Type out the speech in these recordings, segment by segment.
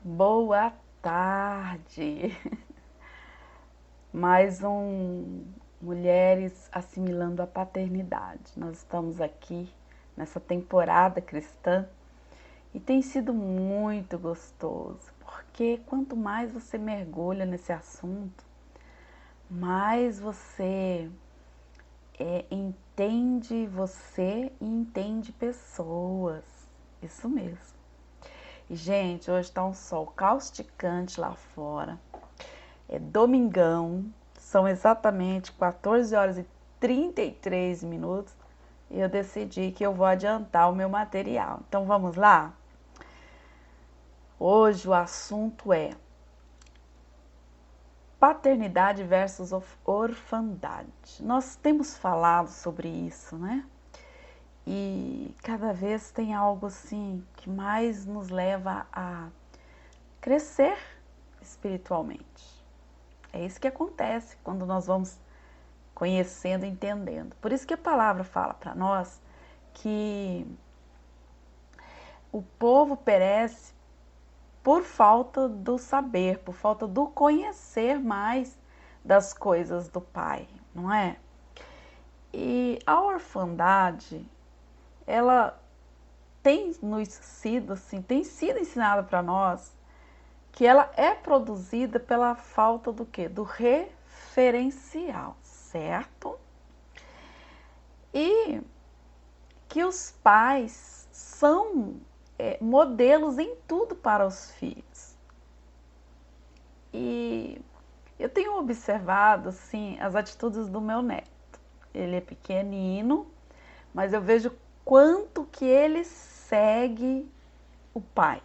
Boa tarde! Mais Mulheres Assimilando a Paternidade. Nós estamos aqui nessa temporada cristã e tem sido muito gostoso, porque quanto mais você mergulha nesse assunto, mais você entende você e entende pessoas. Isso mesmo. E, gente, hoje está um sol causticante lá fora. É domingão, são exatamente 14 horas e 33 minutos e eu decidi que eu vou adiantar o meu material. Então vamos lá? Hoje o assunto é paternidade versus orfandade. Nós temos falado sobre isso, né? E cada vez tem algo assim que mais nos leva a crescer espiritualmente. É isso que acontece quando nós vamos conhecendo, entendendo. Por isso que a palavra fala para nós que o povo perece por falta do saber, por falta do conhecer mais das coisas do Pai, não é? E a orfandade, ela tem nos sido assim, tem sido ensinada para nós que ela é produzida pela falta do quê? Do referencial, certo? E que os pais são modelos em tudo para os filhos. E eu tenho observado assim as atitudes do meu neto. Ele é pequenino, mas eu vejo quanto que ele segue o pai.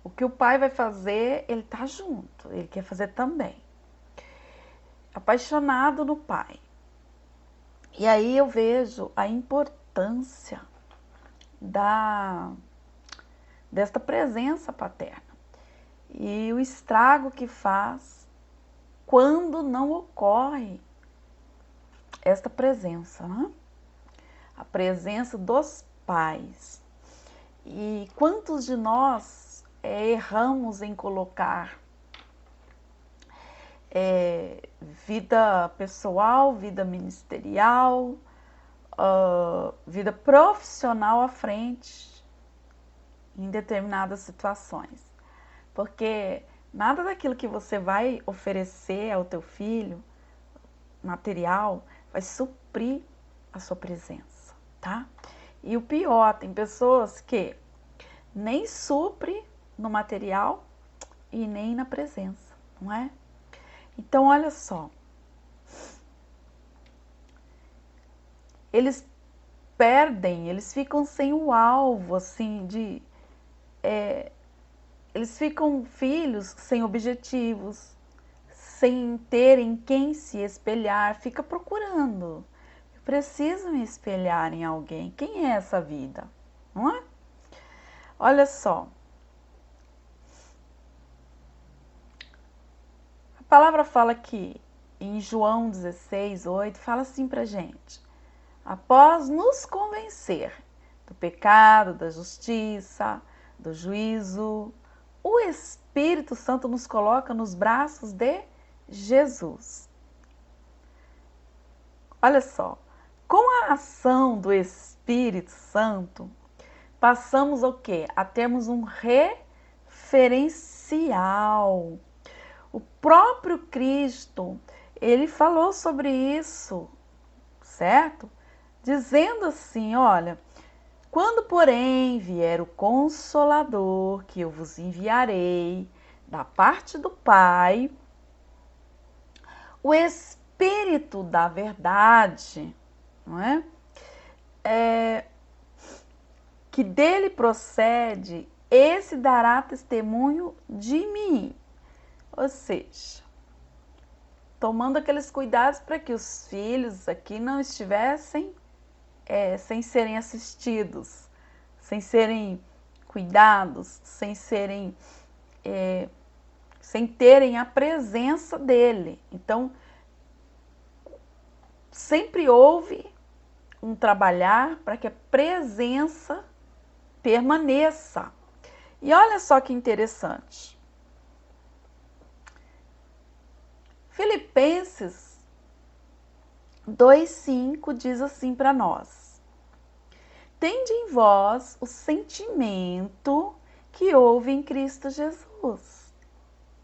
O que o pai vai fazer, ele tá junto, ele quer fazer também. Apaixonado no pai. E aí eu vejo a importância desta presença paterna e o estrago que faz quando não ocorre esta presença, né? A presença dos pais. E quantos de nós erramos em colocar vida pessoal, vida ministerial, vida profissional à frente em determinadas situações. Porque nada daquilo que você vai oferecer ao teu filho, material, vai suprir a sua presença, tá? E o pior, tem pessoas que nem supre no material e nem na presença, não é? Então, olha só. Eles perdem, eles ficam sem o alvo, assim, eles ficam filhos sem objetivos, sem terem quem se espelhar, fica procurando. Eu preciso me espelhar em alguém. Quem é essa vida? Não é? Olha só. A palavra fala que em João 16:8, fala assim pra gente: após nos convencer do pecado, da justiça, do juízo, o Espírito Santo nos coloca nos braços de Jesus. Olha só, com a ação do Espírito Santo, passamos o quê? A termos um referencial. O próprio Cristo, ele falou sobre isso, certo? Dizendo assim, olha, quando porém vier o Consolador, que eu vos enviarei da parte do Pai, o Espírito da verdade, não é? Que dele procede, esse dará testemunho de mim. Ou seja, tomando aqueles cuidados para que os filhos aqui não estivessem sem serem assistidos, sem serem cuidados, sem terem a presença dele. Então, sempre houve um trabalhar para que a presença permaneça. E olha só que interessante. Filipenses 2:5 diz assim para nós: tende em vós o sentimento que houve em Cristo Jesus,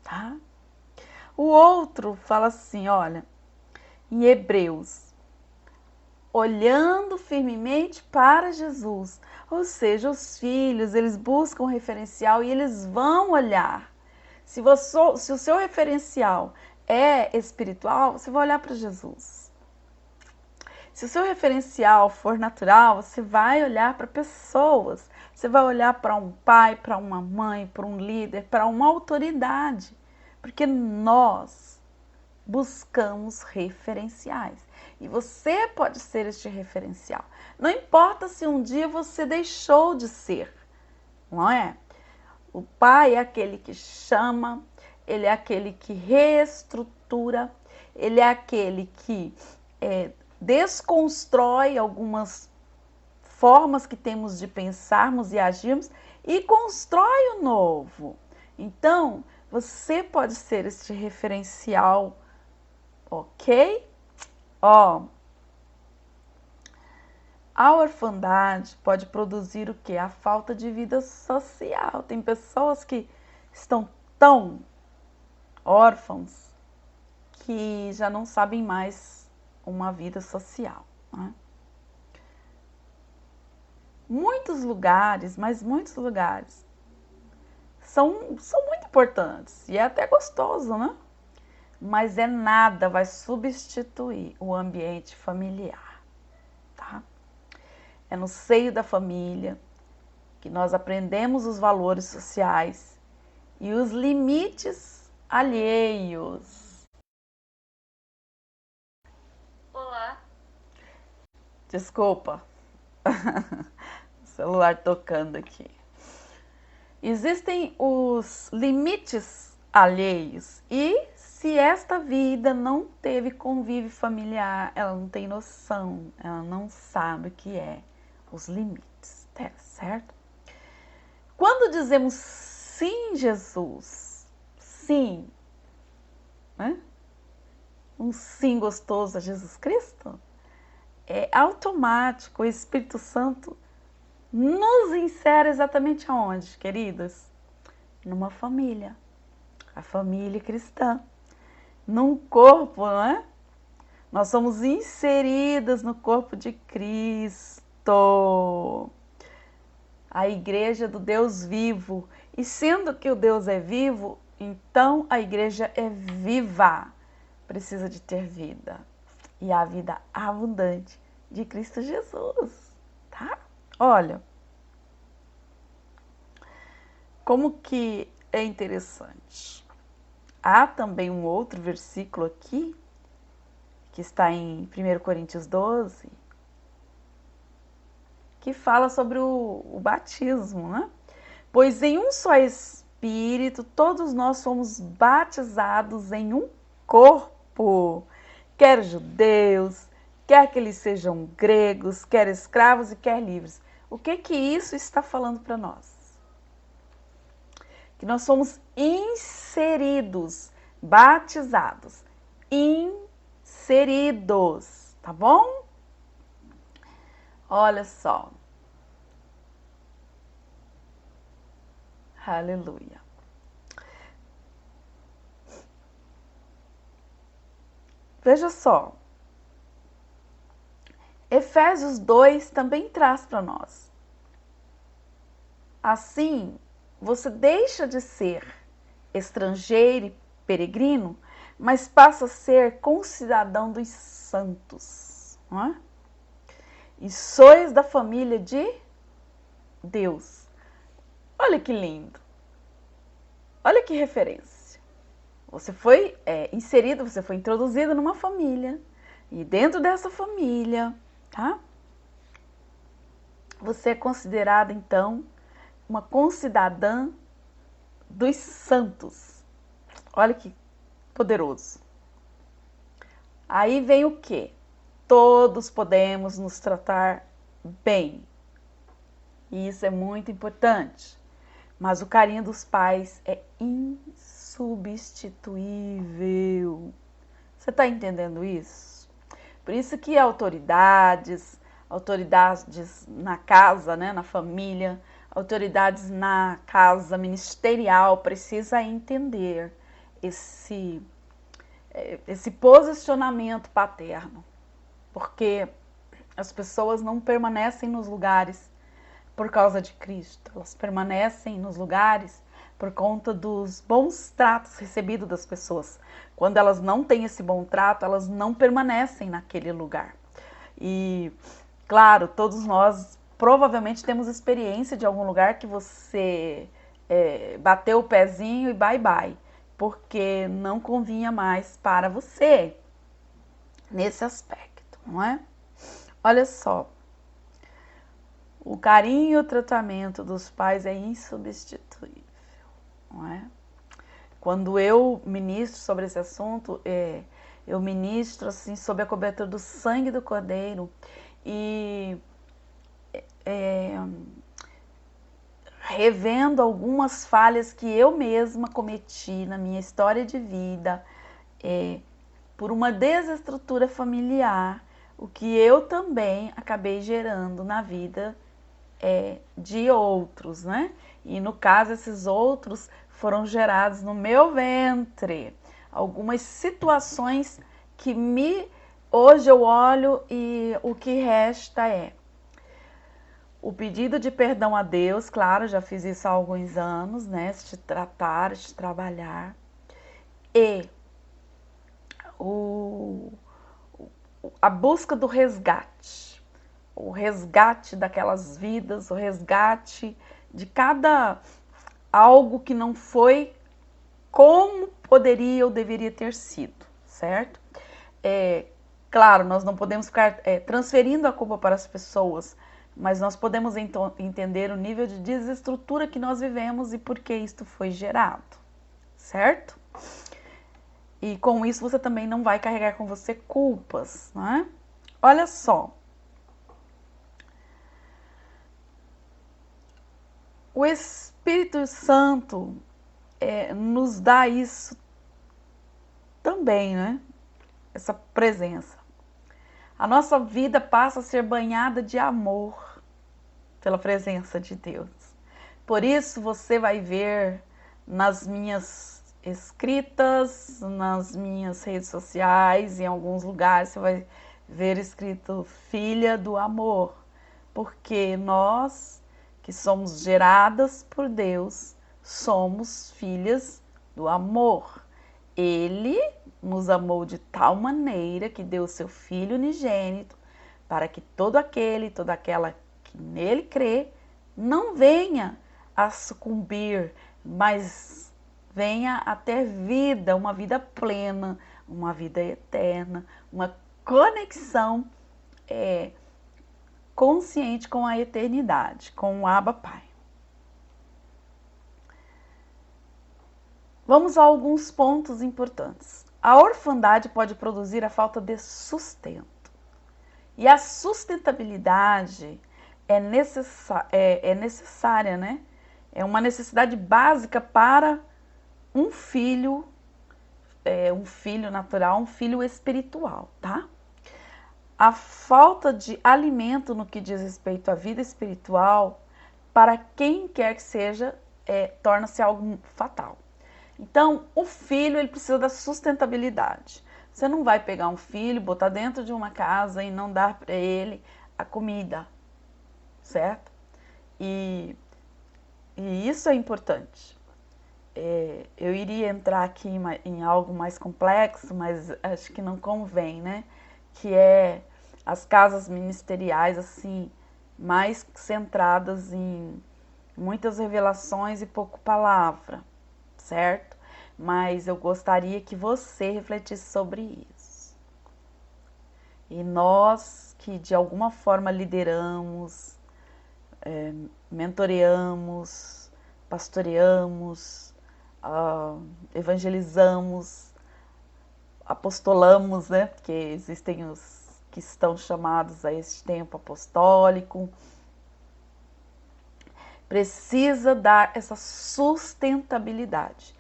tá? O outro fala assim, olha, em Hebreus, olhando firmemente para Jesus. Ou seja, os filhos, eles buscam referencial e eles vão olhar. Se o seu referencial é espiritual, você vai olhar para Jesus. Se o seu referencial for natural, você vai olhar para pessoas. Você vai olhar para um pai, para uma mãe, para um líder, para uma autoridade. Porque nós buscamos referenciais. E você pode ser este referencial. Não importa se um dia você deixou de ser, não é? O pai é aquele que chama, ele é aquele que reestrutura, ele é aquele que desconstrói algumas formas que temos de pensarmos e agirmos e constrói o novo. Então, você pode ser este referencial, ok? Ó, a orfandade pode produzir o quê? A falta de vida social. Tem pessoas que estão tão órfãos que já não sabem mais uma vida social, né? Muitos lugares, mas muitos lugares, são muito importantes e é até gostoso, né? Mas nada vai substituir o ambiente familiar, tá? É no seio da família que nós aprendemos os valores sociais e os limites alheios. Olá. Desculpa, o celular tocando aqui. Existem os limites alheios e se esta vida não teve convívio familiar, ela não tem noção, ela não sabe o que é os limites, certo? Quando dizemos sim, Jesus, sim, né? Um sim gostoso a Jesus Cristo, é automático, o Espírito Santo nos insere exatamente aonde, queridas? Numa família, a família cristã, num corpo, não é? Nós somos inseridas no corpo de Cristo, a igreja do Deus vivo. E sendo que o Deus é vivo, então a igreja é viva, precisa de ter vida. E a vida abundante de Cristo Jesus, tá? Olha, como que é interessante. Há também um outro versículo aqui, que está em 1 Coríntios 12, que fala sobre o batismo, né? Pois em um só Espírito, todos nós somos batizados em um corpo, quer judeus, quer que eles sejam gregos, quer escravos e quer livres. O que que isso está falando para nós? Que nós somos inseridos, batizados, inseridos, tá bom? Olha só. Aleluia. Veja só. Efésios 2 também traz para nós. Assim, você deixa de ser estrangeiro e peregrino, mas passa a ser concidadão dos santos, não é? E sois da família de Deus. Olha que lindo. Olha que referência. Você foi inserido, você foi introduzido numa família. E dentro dessa família, tá? Você é considerada, então, uma concidadã dos santos. Olha que poderoso. Aí vem o quê? Todos podemos nos tratar bem. E isso é muito importante. Mas o carinho dos pais é insubstituível. Você está entendendo isso? Por isso que autoridades na casa, né, na família, autoridades na casa ministerial precisa entender esse posicionamento paterno, porque as pessoas não permanecem nos lugares por causa de Cristo, elas permanecem nos lugares por conta dos bons tratos recebidos das pessoas. Quando elas não têm esse bom trato, elas não permanecem naquele lugar. E, claro, todos nós provavelmente temos experiência de algum lugar que você bateu o pezinho e bye bye, porque não convinha mais para você nesse aspecto, não é? Olha só, o carinho e o tratamento dos pais é insubstituível, não é? Quando eu ministro sobre esse assunto, eu ministro assim sob a cobertura do sangue do Cordeiro e revendo algumas falhas que eu mesma cometi na minha história de vida, por uma desestrutura familiar, o que eu também acabei gerando na vida de outros, né? E no caso, esses outros foram gerados no meu ventre. Algumas situações que hoje eu olho e o que resta é o pedido de perdão a Deus, claro, já fiz isso há alguns anos, né? Este tratar, este trabalhar. E a busca do resgate. O resgate daquelas vidas, o resgate de cada algo que não foi como poderia ou deveria ter sido, certo? Claro, nós não podemos ficar transferindo a culpa para as pessoas, mas nós podemos então entender o nível de desestrutura que nós vivemos e por que isto foi gerado, certo? E com isso você também não vai carregar com você culpas, né? Olha só. O Espírito Santo nos dá isso também, né? Essa presença. A nossa vida passa a ser banhada de amor pela presença de Deus. Por isso você vai ver nas minhas escritas, nas minhas redes sociais, em alguns lugares você vai ver escrito filha do amor, porque nós que somos geradas por Deus, somos filhas do amor. Ele nos amou de tal maneira que deu o seu Filho unigênito para que todo aquele, toda aquela que nele crê, não venha a sucumbir, mas venha a ter vida, uma vida plena, uma vida eterna, uma conexão consciente com a eternidade, com o Abba Pai. Vamos a alguns pontos importantes. A orfandade pode produzir a falta de sustento. E a sustentabilidade é necessária, né? É uma necessidade básica para um filho natural, um filho espiritual, tá? A falta de alimento no que diz respeito à vida espiritual, para quem quer que seja, torna-se algo fatal. Então, o filho ele precisa da sustentabilidade. Você não vai pegar um filho, botar dentro de uma casa e não dar para ele a comida, certo? E isso é importante. Eu iria entrar aqui em algo mais complexo, mas acho que não convém, né? Que é as casas ministeriais, assim, mais centradas em muitas revelações e pouco palavra, certo? Mas eu gostaria que você refletisse sobre isso. E nós que de alguma forma lideramos, mentoreamos, pastoreamos, evangelizamos, apostolamos, né? Porque existem os que estão chamados a este tempo apostólico. Precisa dar essa sustentabilidade.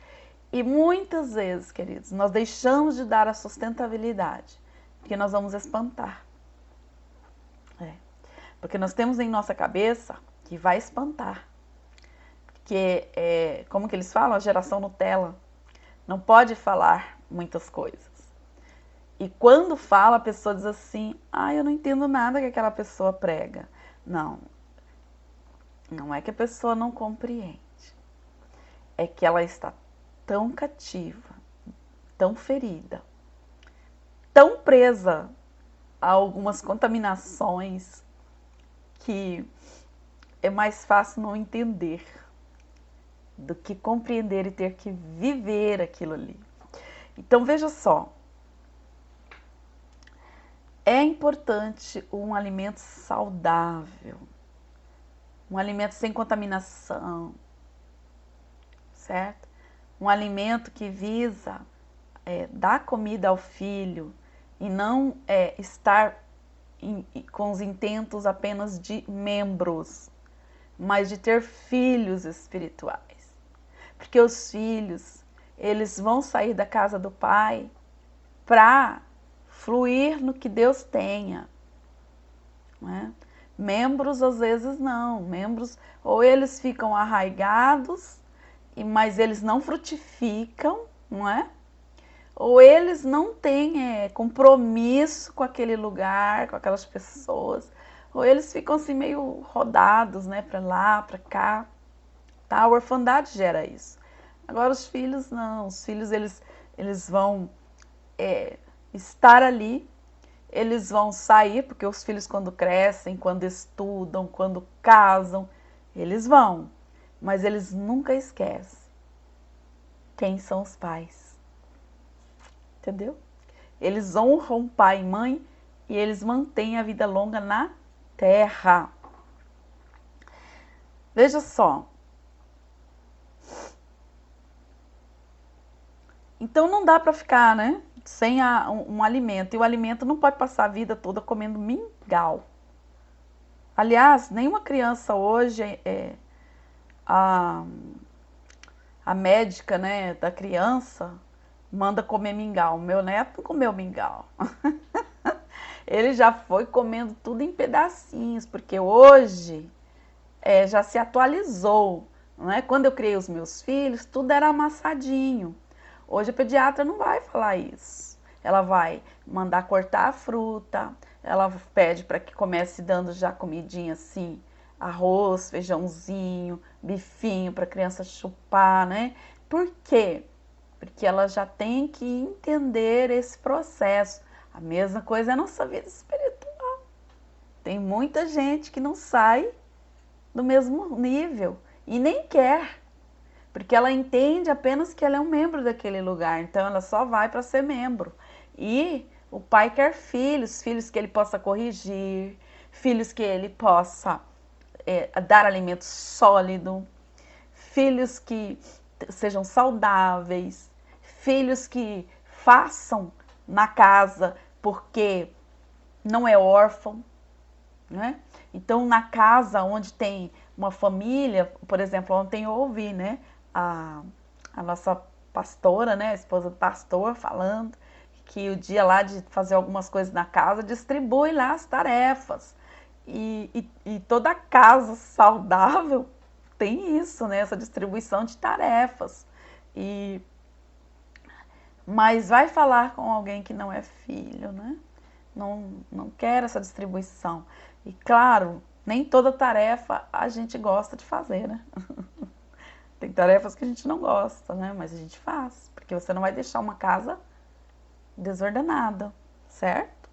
E muitas vezes, queridos, nós deixamos de dar a sustentabilidade, porque nós vamos espantar. Porque nós temos em nossa cabeça que vai espantar. Porque, como que eles falam? A geração Nutella não pode falar muitas coisas. E quando fala, a pessoa diz assim, eu não entendo nada que aquela pessoa prega. Não, não é que a pessoa não compreende. É que ela está tão cativa, tão ferida, tão presa a algumas contaminações que é mais fácil não entender do que compreender e ter que viver aquilo ali. Então veja só, é importante um alimento saudável, um alimento sem contaminação, certo? Um alimento que visa dar comida ao filho e não estar com os intentos apenas de membros, mas de ter filhos espirituais. Porque os filhos, eles vão sair da casa do pai para fluir no que Deus tenha. Não é? Membros, às vezes, não. Membros, ou eles ficam arraigados, mas eles não frutificam, não é? Ou eles não têm compromisso com aquele lugar, com aquelas pessoas, ou eles ficam assim meio rodados, né, para lá, para cá. Tá? A orfandade gera isso. Agora os filhos não, os filhos eles vão estar ali, eles vão sair, porque os filhos quando crescem, quando estudam, quando casam, eles vão, mas eles nunca esquecem quem são os pais. Entendeu? Eles honram pai e mãe e eles mantêm a vida longa na terra. Veja só. Então não dá para ficar, né, sem um alimento. E o alimento não pode passar a vida toda comendo mingau. Aliás, nenhuma criança hoje, a médica, né, da criança manda comer mingau. Meu neto não comeu mingau. Ele já foi comendo tudo em pedacinhos, porque hoje já se atualizou. Não é? Quando eu criei os meus filhos, tudo era amassadinho. Hoje a pediatra não vai falar isso. Ela vai mandar cortar a fruta, ela pede para que comece dando já comidinha assim, arroz, feijãozinho, bifinho para a criança chupar, né? Por quê? Porque ela já tem que entender esse processo. A mesma coisa é a nossa vida espiritual. Tem muita gente que não sai do mesmo nível e nem quer, porque ela entende apenas que ela é um membro daquele lugar, então ela só vai para ser membro. E o pai quer filhos, filhos que ele possa corrigir, filhos que ele possa dar alimento sólido, filhos que sejam saudáveis, filhos que façam na casa porque não é órfão, né? Então, na casa onde tem uma família, por exemplo, ontem eu ouvi, né, a nossa pastora, né, a esposa do pastor, falando que o dia lá de fazer algumas coisas na casa, distribui lá as tarefas. E toda casa saudável tem isso, né, essa distribuição de tarefas. Mas vai falar com alguém que não é filho, né? Não quer essa distribuição. E claro, nem toda tarefa a gente gosta de fazer, né? Tem tarefas que a gente não gosta, né? Mas a gente faz, porque você não vai deixar uma casa desordenada, certo?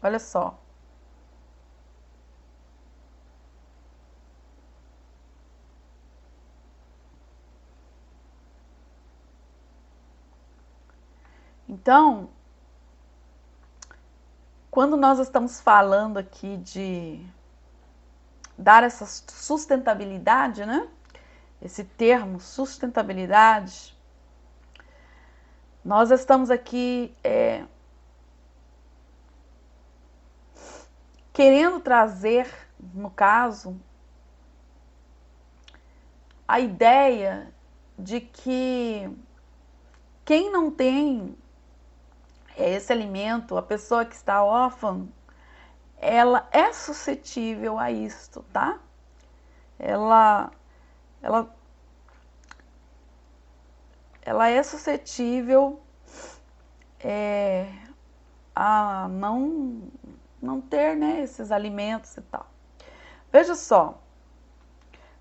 Olha só. Então, quando nós estamos falando aqui de dar essa sustentabilidade, né? Esse termo, sustentabilidade, nós estamos aqui querendo trazer, no caso, a ideia de que quem não tem esse alimento, a pessoa que está órfã, ela é suscetível a isto, tá? Ela é suscetível a não ter, né, esses alimentos e tal. Veja só,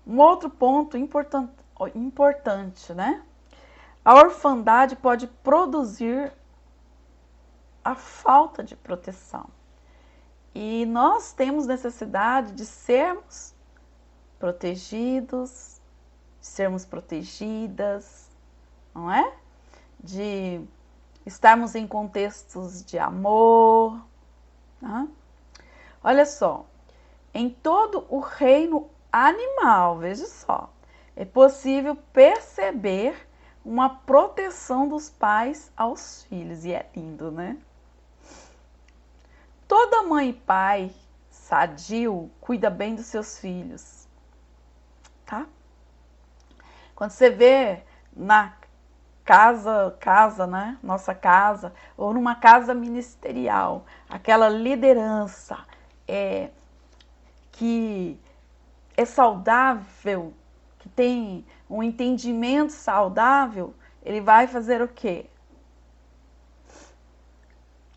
um outro ponto importante, né? A orfandade pode produzir a falta de proteção. E nós temos necessidade de sermos protegidos, de sermos protegidas, não é? De estarmos em contextos de amor. Tá? Olha só, em todo o reino animal, veja só, é possível perceber uma proteção dos pais aos filhos, e é lindo, né? Toda mãe e pai sadio cuida bem dos seus filhos, tá? Quando você vê na casa, né? Nossa casa, ou numa casa ministerial, aquela liderança que é saudável, que tem um entendimento saudável, ele vai fazer o quê?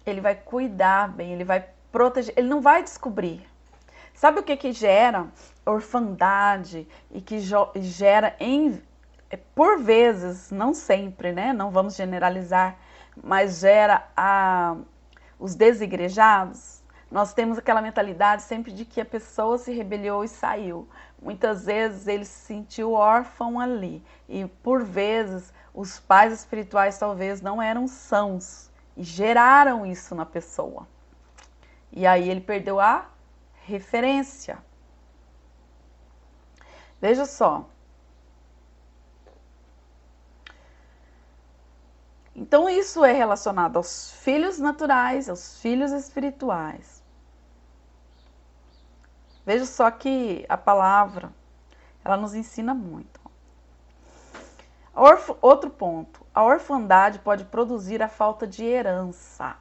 Ele vai cuidar bem, ele vai proteger, ele não vai descobrir. Sabe o que gera orfandade e que gera, por vezes, não sempre, né? Não vamos generalizar, mas gera os desigrejados? Nós temos aquela mentalidade sempre de que a pessoa se rebeliou e saiu. Muitas vezes ele se sentiu órfão ali. E por vezes os pais espirituais talvez não eram sãos e geraram isso na pessoa. E aí ele perdeu a referência. Veja só. Então isso é relacionado aos filhos naturais, aos filhos espirituais. Veja só que a palavra, ela nos ensina muito. Outro ponto, a orfandade pode produzir a falta de herança.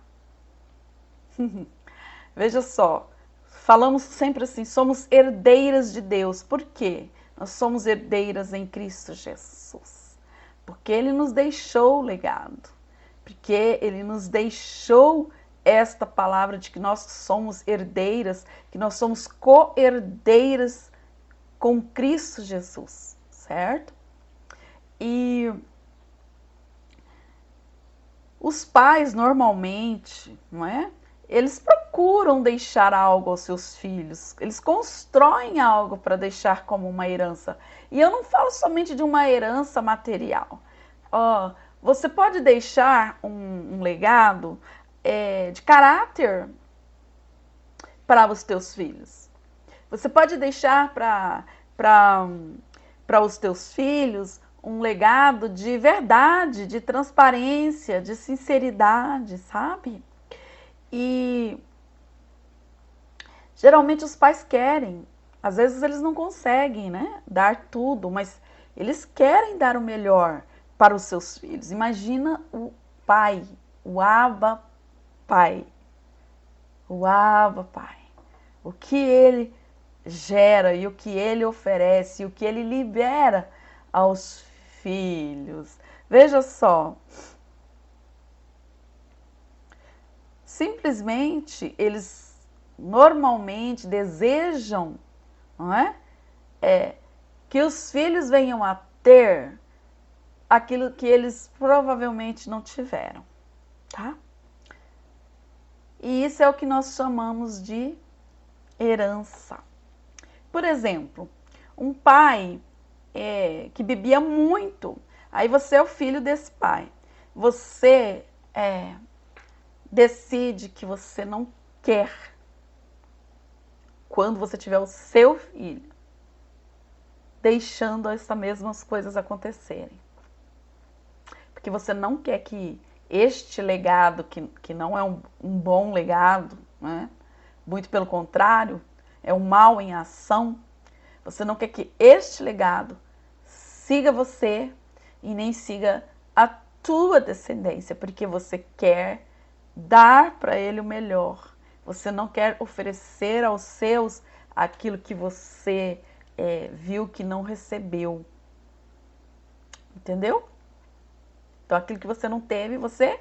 Veja só, falamos sempre assim, somos herdeiras de Deus. Por quê? Nós somos herdeiras em Cristo Jesus. Porque Ele nos deixou o legado. Porque Ele nos deixou esta palavra de que nós somos herdeiras, que nós somos co-herdeiras com Cristo Jesus, certo? E os pais normalmente, não é? Eles procuram deixar algo aos seus filhos, eles constroem algo para deixar como uma herança. E eu não falo somente de uma herança material. Você pode deixar um legado de caráter para os teus filhos. Você pode deixar para os teus filhos um legado de verdade, de transparência, de sinceridade, sabe? E geralmente os pais querem, às vezes eles não conseguem, né, dar tudo, mas eles querem dar o melhor para os seus filhos. Imagina o pai, o Abba Pai, o Abba Pai, o que ele gera e o que ele oferece, e o que ele libera aos filhos. Veja só, simplesmente eles normalmente desejam, não é? Que os filhos venham a ter aquilo que eles provavelmente não tiveram, tá? E isso é o que nós chamamos de herança. Por exemplo, um pai que bebia muito, aí você é o filho desse pai. Você decide que você não quer, quando você tiver o seu filho, deixando essas mesmas coisas acontecerem. Porque você não quer que este legado, que não é um bom legado, né? Muito pelo contrário, é um mal em ação, você não quer que este legado siga você e nem siga a tua descendência, porque você quer dar para ele o melhor. Você não quer oferecer aos seus aquilo que você viu que não recebeu. Entendeu? Então aquilo que você não teve, você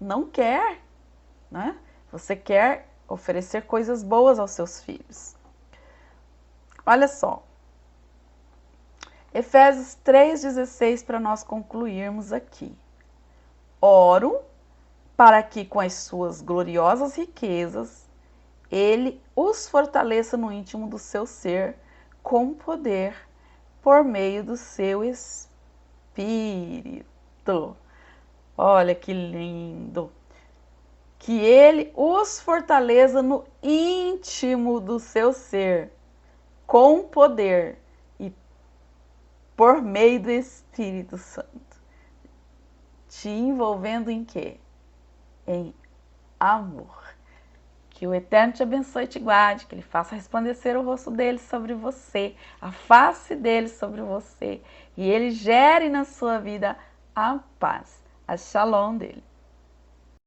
não quer, né? Você quer oferecer coisas boas aos seus filhos. Olha só. Efésios 3,16 para nós concluirmos aqui. Oro para que com as suas gloriosas riquezas ele os fortaleça no íntimo do seu ser com poder por meio do seu Espírito. Olha que lindo! Que ele os fortaleça no íntimo do seu ser com poder e por meio do Espírito Santo. Te envolvendo em quê? Em amor. Que o Eterno te abençoe e te guarde, que Ele faça resplandecer o rosto dele sobre você, a face dele sobre você, e Ele gere na sua vida a paz, a shalom dele.